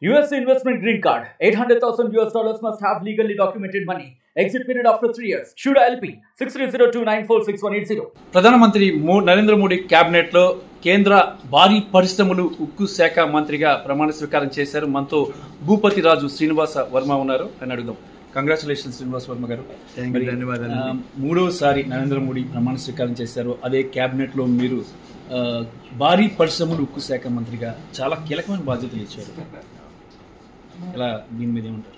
US investment green card. $800,000 must have legally documented money. Exit period after 3 years. Shuda LP 6302946180. ప్రధానమంత్రి Narendra Modi cabinet లో కేంద్ర భారీ పరిశ్రమలు ఉక్కు శాఖ మంత్రిగా ప్రమాణ స్వీకారం చేశారు. మనతో భూపతి రాజు శ్రీనివాస వర్మ ఉన్నారు అని అడుగుదాం. కంగ్రాచులేషన్ శ్రీనివాస వర్మ గారు. మూడోసారి నరేంద్ర మోడీ ప్రమాణ స్వీకారం చేశారు. అదే క్యాబినెట్ లో మీరు భారీ పరిశ్రమలు ఉక్కు శాఖ మంత్రిగా చాలా కీలకమైన బాధ్యతలు ఇచ్చారు. ఇలా దీని మీద ఏమంటారు?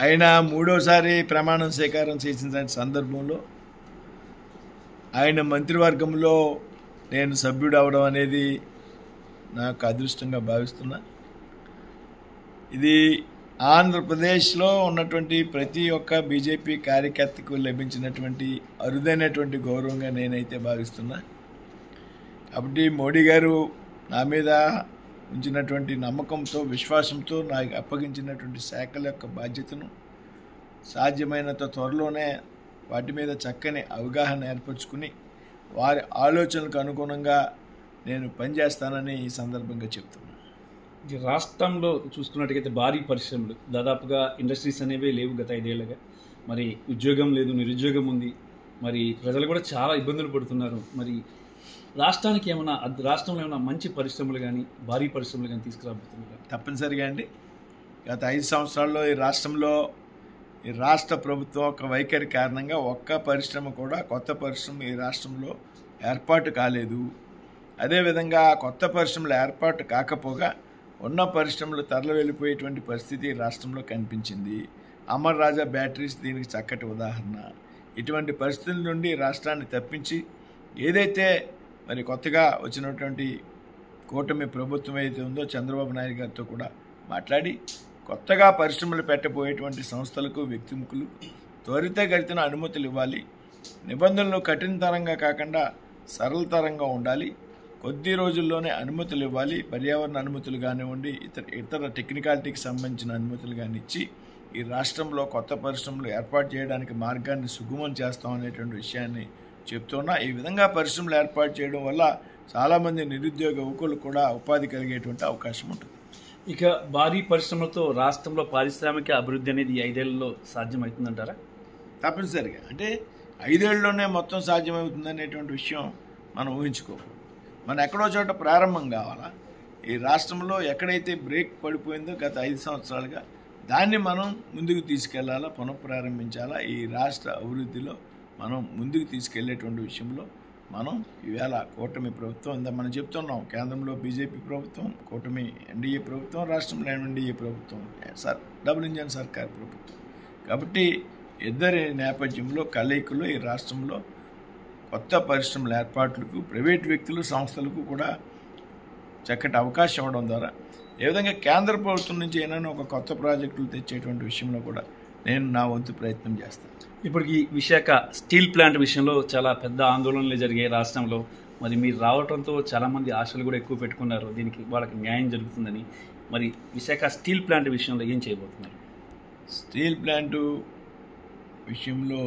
ఆయన మూడోసారి ప్రమాణం స్వీకారం చేసిన సందర్భంలో ఆయన మంత్రివర్గంలో నేను సభ్యుడు అవడం అనేది నాకు అదృష్టంగా భావిస్తున్నా. ఇది ఆంధ్రప్రదేశ్లో ఉన్నటువంటి ప్రతి ఒక్క బీజేపీ కార్యకర్తకు లభించినటువంటి అరుదైనటువంటి గౌరవంగా నేనైతే భావిస్తున్నా. కాబట్టి మోడీ గారు నా మీద ఉంచినటువంటి నమ్మకంతో, విశ్వాసంతో నాకు అప్పగించినటువంటి శాఖల యొక్క బాధ్యతను సాధ్యమైనంత త్వరలోనే వాటి మీద చక్కని అవగాహన ఏర్పరచుకుని వారి ఆలోచనలకు అనుగుణంగా నేను పనిచేస్తానని ఈ సందర్భంగా చెప్తున్నాను. రాష్ట్రంలో చూసుకున్నట్టుగైతే భారీ పరిశ్రమలు దాదాపుగా ఇండస్ట్రీస్ అనేవి లేవు గత 5 ఏళ్ళగా. మరి ఉద్యోగం లేదు, నిరుద్యోగం ఉంది. మరి ప్రజలు కూడా చాలా ఇబ్బందులు పడుతున్నారు. మరి రాష్ట్రానికి రాష్ట్రంలో ఏమైనా మంచి పరిశ్రమలు కానీ భారీ పరిశ్రమలు కానీ తీసుకురాబోతున్నారు? తప్పనిసరిగా అండి. గత 5 సంవత్సరాల్లో ఈ రాష్ట్రంలో ఈ రాష్ట్ర ప్రభుత్వం ఒక వైఖరి కారణంగా ఒక్క పరిశ్రమ కూడా కొత్త పరిశ్రమ ఈ రాష్ట్రంలో ఏర్పాటు కాలేదు. అదేవిధంగా కొత్త పరిశ్రమలు ఏర్పాటు కాకపోగా ఉన్న పరిశ్రమలు తరలి వెళ్ళిపోయేటువంటి పరిస్థితి రాష్ట్రంలో కనిపించింది. అమర్ రాజా బ్యాటరీస్ దీనికి చక్కటి ఉదాహరణ. ఇటువంటి పరిస్థితుల నుండి రాష్ట్రాన్ని తప్పించి ఏదైతే మరి కొత్తగా వచ్చినటువంటి కూటమి ప్రభుత్వం ఏదైతే ఉందో చంద్రబాబు నాయుడు గారితో కూడా మాట్లాడి కొత్తగా పరిశ్రమలు పెట్టబోయేటువంటి సంస్థలకు, వ్యక్తిముఖులు త్వరితగతిన అనుమతులు ఇవ్వాలి. నిబంధనలు కఠినతరంగా కాకుండా సరళతరంగా ఉండాలి. కొద్ది రోజుల్లోనే అనుమతులు ఇవ్వాలి. పర్యావరణ అనుమతులు కానివ్వండి, ఇతర టెక్నికాలిటీకి సంబంధించిన అనుమతులు కానీ ఇచ్చి ఈ రాష్ట్రంలో కొత్త పరిశ్రమలు ఏర్పాటు చేయడానికి మార్గాన్ని సుగమం చేస్తాం అనేటువంటి విషయాన్ని చెప్తున్నా. ఈ విధంగా పరిశ్రమలు ఏర్పాటు చేయడం వల్ల చాలామంది నిరుద్యోగ యువకులు కూడా ఉపాధి కలిగేటువంటి అవకాశం ఉంటుంది. ఇక భారీ పరిశ్రమలతో రాష్ట్రంలో పారిశ్రామిక అభివృద్ధి అనేది 5 ఏళ్లలో సాధ్యమవుతుందంటారా? తప్పనిసరిగా. అంటే 5 ఏళ్లలోనే మొత్తం సాధ్యమవుతుందనేటువంటి విషయం మనం ఊహించుకోకూడదు. మనం ఎక్కడో చోట ప్రారంభం కావాలా. ఈ రాష్ట్రంలో ఎక్కడైతే బ్రేక్ పడిపోయిందో గత 5 సంవత్సరాలుగా దాన్ని మనం ముందుకు తీసుకెళ్లాలా, పునఃప్రారంభించాలా. ఈ రాష్ట్ర అభివృద్ధిలో మనం ముందుకు తీసుకెళ్లేటువంటి విషయంలో మనం ఈవేళ కూటమి ప్రభుత్వం మనం చెప్తున్నాం. కేంద్రంలో బీజేపీ ప్రభుత్వం, కూటమి ఎన్డీఏ ప్రభుత్వం, రాష్ట్రంలో ఎన్డీఏ ప్రభుత్వం, డబుల్ ఇంజన్ సర్కార్ ప్రభుత్వం. కాబట్టి ఇద్దరి నేపథ్యంలో కలయికలో ఈ రాష్ట్రంలో కొత్త పరిశ్రమల ఏర్పాట్లకు ప్రైవేట్ వ్యక్తులు, సంస్థలకు కూడా చక్కటి అవకాశం ఇవ్వడం ద్వారా ఏ విధంగా కేంద్ర ప్రభుత్వం నుంచి ఏమైనా ఒక కొత్త ప్రాజెక్టులు తెచ్చేటువంటి విషయంలో కూడా నేను నా వంతు ప్రయత్నం చేస్తాను. ఇప్పటికి విశాఖ స్టీల్ ప్లాంట్ విషయంలో చాలా పెద్ద ఆందోళనలు జరిగాయి రాష్ట్రంలో. మరి మీరు రావడంతో చాలామంది ఆశలు కూడా ఎక్కువ పెట్టుకున్నారు, దీనికి వాళ్ళకి న్యాయం జరుగుతుందని. మరి విశాఖ స్టీల్ ప్లాంట్ విషయంలో ఏం చేయబోతున్నారు? స్టీల్ ప్లాంటు విషయంలో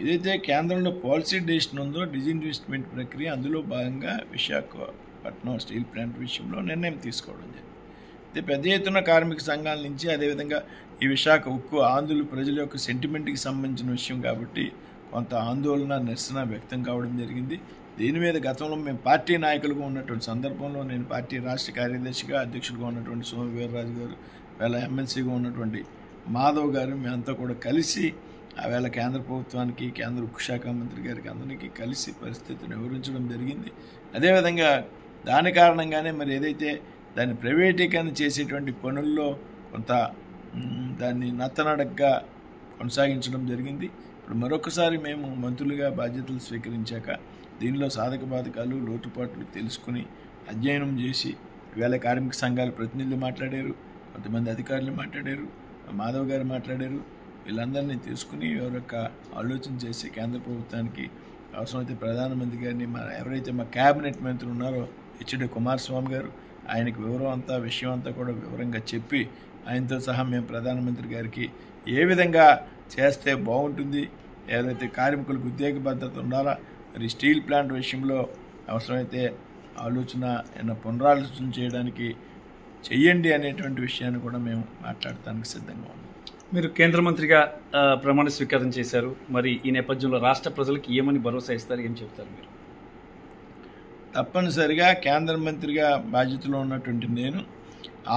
ఏదైతే కేంద్రంలో పాలసీ డెసిషన్ ఉందో డిజిన్వెస్ట్మెంట్ ప్రక్రియ, అందులో భాగంగా విశాఖపట్నం స్టీల్ ప్లాంట్ విషయంలో నిర్ణయం తీసుకోవడం జరిగింది. అయితే పెద్ద ఎత్తున కార్మిక సంఘాల నుంచి, అదేవిధంగా ఈ విశాఖ ఉక్కు ఆంధ్రుల ప్రజల యొక్క సెంటిమెంట్కి సంబంధించిన విషయం కాబట్టి కొంత ఆందోళన, నిరసన వ్యక్తం కావడం జరిగింది. దీని మీద గతంలో మేము పార్టీ నాయకులుగా ఉన్నటువంటి సందర్భంలో నేను పార్టీ రాష్ట్ర కార్యదర్శిగా, అధ్యక్షుడిగా ఉన్నటువంటి సోము వీర్రాజు గారు, వేళ ఎమ్మెల్సీగా ఉన్నటువంటి మాధవ్ గారు, మేమంతా కూడా కలిసి ఆవేళ కేంద్ర ప్రభుత్వానికి, కేంద్ర ఉక్కు శాఖ మంత్రి గారికి అందరికీ కలిసి పరిస్థితిని వివరించడం జరిగింది. అదేవిధంగా దాని కారణంగానే మరి ఏదైతే దాన్ని ప్రైవేటీకరణ చేసేటువంటి పనుల్లో కొంత దాన్ని నత్తనడగ్గా కొనసాగించడం జరిగింది. ఇప్పుడు మరొకసారి మేము మంత్రులుగా బాధ్యతలు స్వీకరించాక దీనిలో సాధక బాధకాలు, లోటుపాట్లు తెలుసుకుని అధ్యయనం చేసి ఇవాళ కార్మిక సంఘాల ప్రతినిధులు మాట్లాడారు, కొంతమంది అధికారులు మాట్లాడారు, మాధవ్ గారు మాట్లాడారు. వీళ్ళందరినీ తీసుకుని ఎవరొక్క ఆలోచన చేసి కేంద్ర ప్రభుత్వానికి అవసరమైతే ప్రధానమంత్రి గారిని, ఎవరైతే మా క్యాబినెట్ మంత్రులు ఉన్నారో హెచ్డి కుమారస్వామి గారు, ఆయనకి విషయం అంతా కూడా వివరంగా చెప్పి ఆయనతో సహా మేము ప్రధానమంత్రి గారికి ఏ విధంగా చేస్తే బాగుంటుంది, ఏదైతే కార్మికులకు ఉద్యోగ భద్రత ఉండాలా, మరి స్టీల్ ప్లాంట్ విషయంలో అవసరమైతే ఆలోచన పునరాలోచన చేయడానికి చెయ్యండి అనేటువంటి విషయాన్ని కూడా మేము మాట్లాడటానికి సిద్ధంగా ఉన్నాం. మీరు కేంద్ర మంత్రిగా ప్రమాణ స్వీకారం చేశారు. మరి ఈ నేపథ్యంలో రాష్ట్ర ప్రజలకు ఏమని భరోసా ఇస్తారు, ఏం చెప్తారు మీరు? తప్పనిసరిగా కేంద్ర మంత్రిగా బాధ్యతలో ఉన్నటువంటి నేను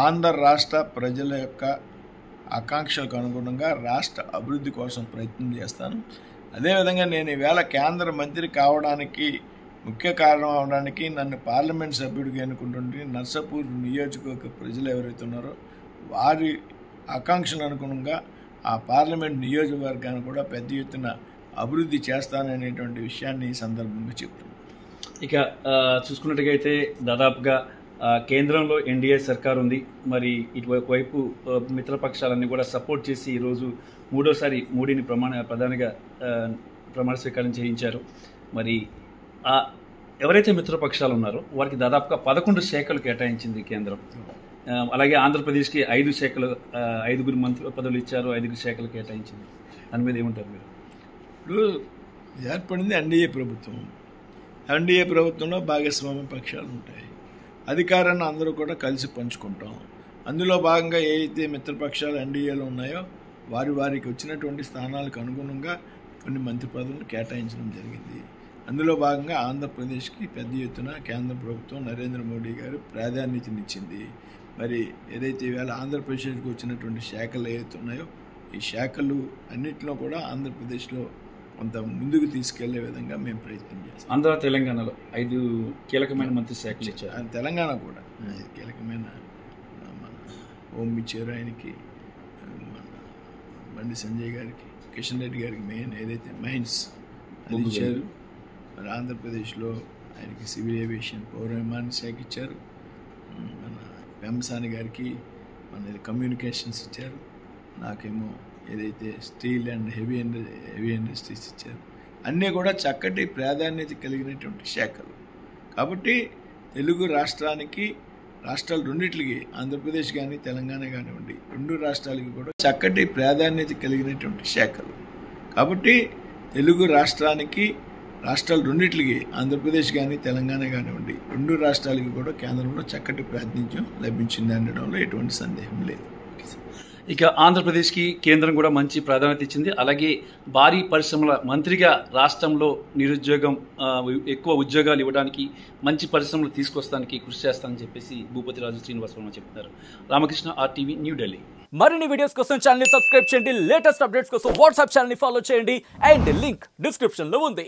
ఆంధ్ర రాష్ట్ర ప్రజల యొక్క ఆకాంక్షలకు అనుగుణంగా రాష్ట్ర అభివృద్ధి కోసం ప్రయత్నం చేస్తాను. అదేవిధంగా నేను ఈవేళ కేంద్ర మంత్రి కావడానికి ముఖ్య కారణం అవడానికి నన్ను పార్లమెంట్ సభ్యుడిగా ఎన్నుకుంటుంటే నర్సాపూర్ నియోజకవర్గ ప్రజలు ఎవరైతే ఉన్నారో వారి ఆకాంక్షలు అనుగుణంగా ఆ పార్లమెంట్ నియోజకవర్గాన్ని కూడా పెద్ద ఎత్తున అభివృద్ధి చేస్తాననేటువంటి విషయాన్ని ఈ సందర్భంగా చెప్తున్నాను. ఇక చూసుకున్నట్టుగైతే దాదాపుగా కేంద్రంలో ఎన్డీఏ సర్కార్ ఉంది. మరి ఇటువైపు మిత్రపక్షాలన్నీ కూడా సపోర్ట్ చేసి ఈరోజు మూడోసారి మోడీని ప్రధానిగా ప్రమాణ స్వీకారం చేయించారు. మరి ఎవరైతే మిత్రపక్షాలు ఉన్నారో వారికి దాదాపుగా 11 శాఖలు కేటాయించింది కేంద్రం. అలాగే ఆంధ్రప్రదేశ్కి 5 శాఖలు, 5 మంత్రి పదవులు ఇచ్చారు, 5 శాఖలు కేటాయించింది. దాని మీద ఏమంటారు మీరు? ఇప్పుడు ఏర్పడింది ఎన్డీఏ ప్రభుత్వం. ఎన్డీఏ ప్రభుత్వంలో భాగస్వామ్య పక్షాలు ఉంటాయి. అధికారాన్ని అందరూ కూడా కలిసి పంచుకుంటాం. అందులో భాగంగా ఏ అయితే మిత్రపక్షాలు ఎన్డీఏలో ఉన్నాయో వారికి వచ్చినటువంటి స్థానాలకు అనుగుణంగా కొన్ని మంత్రి పదవులను కేటాయించడం జరిగింది. అందులో భాగంగా ఆంధ్రప్రదేశ్కి పెద్ద ఎత్తున కేంద్ర ప్రభుత్వం నరేంద్ర మోడీ గారు ప్రాధాన్యతనిచ్చింది. మరి ఏదైతే ఈవేళ ఆంధ్రప్రదేశ్కి వచ్చినటువంటి శాఖలు ఏవైతే ఉన్నాయో ఈ శాఖలు అన్నింటిలో కూడా ఆంధ్రప్రదేశ్లో కొంత ముందుకు తీసుకెళ్లే విధంగా మేము ప్రయత్నం చేస్తాం. ఆంధ్ర తెలంగాణలో 5 కీలకమైన మంత్రి శాఖలు ఇచ్చారు. తెలంగాణ కూడా 5 కీలకమైన మన హోమ్ ఇచ్చారు. ఆయనకి మన బండి సంజయ్ గారికి, కిషన్ రెడ్డి గారికి మెయిన్ ఏదైతే మైన్స్ అది ఇచ్చారు. మరి ఆంధ్రప్రదేశ్లో ఆయనకి సివిల్ ఏవియేషన్ పౌర విమాన శాఖ ఇచ్చారు. మన పెంసాని గారికి మన కమ్యూనికేషన్స్ ఇచ్చారు. నాకేమో ఏదైతే స్టీల్ అండ్ హెవీ ఇండస్ట్రీస్ ఇచ్చారు. అన్నీ కూడా చక్కటి ప్రాధాన్యత కలిగినటువంటి శాఖలు. కాబట్టి తెలుగు రాష్ట్రానికి, రాష్ట్రాలు రెండింటికి, ఆంధ్రప్రదేశ్ కానీ తెలంగాణ కానివ్వండి, 2 రాష్ట్రాలకి కూడా చక్కటి ప్రాధాన్యత కలిగినటువంటి శాఖలు. కాబట్టి తెలుగు రాష్ట్రానికి, రాష్ట్రాలు రెండింటికి, ఆంధ్రప్రదేశ్ కానీ తెలంగాణ కానివ్వండి, 2 రాష్ట్రాలకి కూడా కేంద్రంలో చక్కటి ప్రాతినిధ్యం లభించింది అనడంలో ఎటువంటి సందేహం లేదు. ఇక ఆంధ్రప్రదేశ్కి కేంద్రం కూడా మంచి ప్రాధాన్యత ఇచ్చింది. అలాగే భారీ పరిశ్రమల మంత్రిగా రాష్ట్రంలో నిరుద్యోగం, ఎక్కువ ఉద్యోగాలు ఇవ్వడానికి, మంచి పరిశ్రమలు తీసుకొస్తానికి కృషి చేస్తానని చెప్పేసి భూపతి రాజు శ్రీనివాస్ వర్మ చెప్తున్నారు. రామకృష్ణ, RTV, న్యూఢిల్లీ. మరిన్ని వీడియోస్ కోసం ఛానల్ ని సబ్స్క్రైబ్ చేయండి. లేటెస్ట్ అప్డేట్స్ కోసం వాట్సాప్ ఛానల్ ని ఫాలో చేయండి. అండ్ లింక్ డిస్క్రిప్షన్ లో ఉంది.